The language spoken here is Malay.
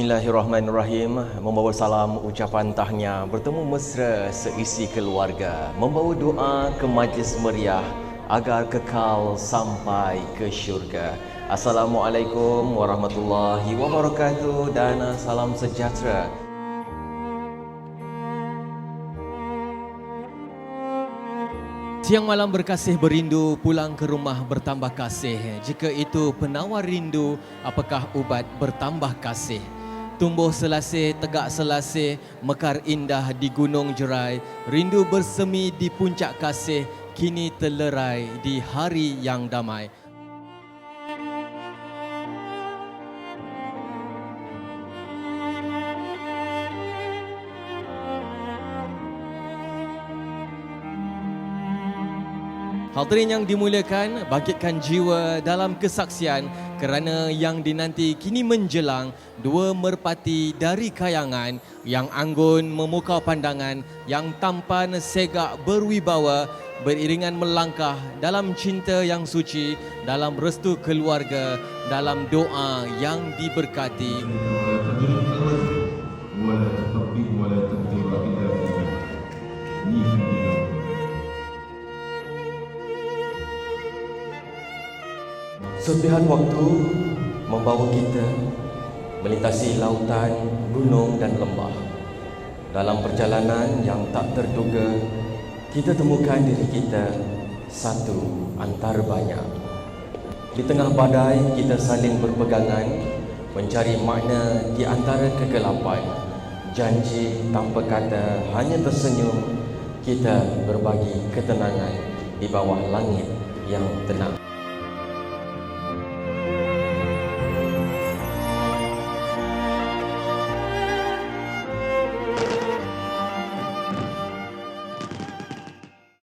Bismillahirrahmanirrahim. Membawa salam ucapan tahniah bertemu mesra seisi keluarga, membawa doa ke majlis meriah agar kekal sampai ke syurga. Assalamualaikum warahmatullahi wabarakatuh dan salam sejahtera. Siang malam berkasih berindu, pulang ke rumah bertambah kasih. Jika itu penawar rindu, apakah ubat bertambah kasih? Tumbuh selasih, tegak selasih, mekar indah di gunung jerai. Rindu bersemi di puncak kasih, kini terlerai di hari yang damai. Hadirin yang dimuliakan, bangkitkan jiwa dalam kesaksian kerana yang dinanti kini menjelang dua merpati dari kayangan yang anggun memukau pandangan, yang tampan segak berwibawa, beriringan melangkah dalam cinta yang suci, dalam restu keluarga, dalam doa yang diberkati. Serpihan waktu membawa kita melintasi lautan, gunung dan lembah. Dalam perjalanan yang tak terduga, kita temukan diri kita satu antara banyak. Di tengah badai, kita saling berpegangan, mencari makna di antara kegelapan. Janji tanpa kata, hanya tersenyum, kita berbagi ketenangan di bawah langit yang tenang.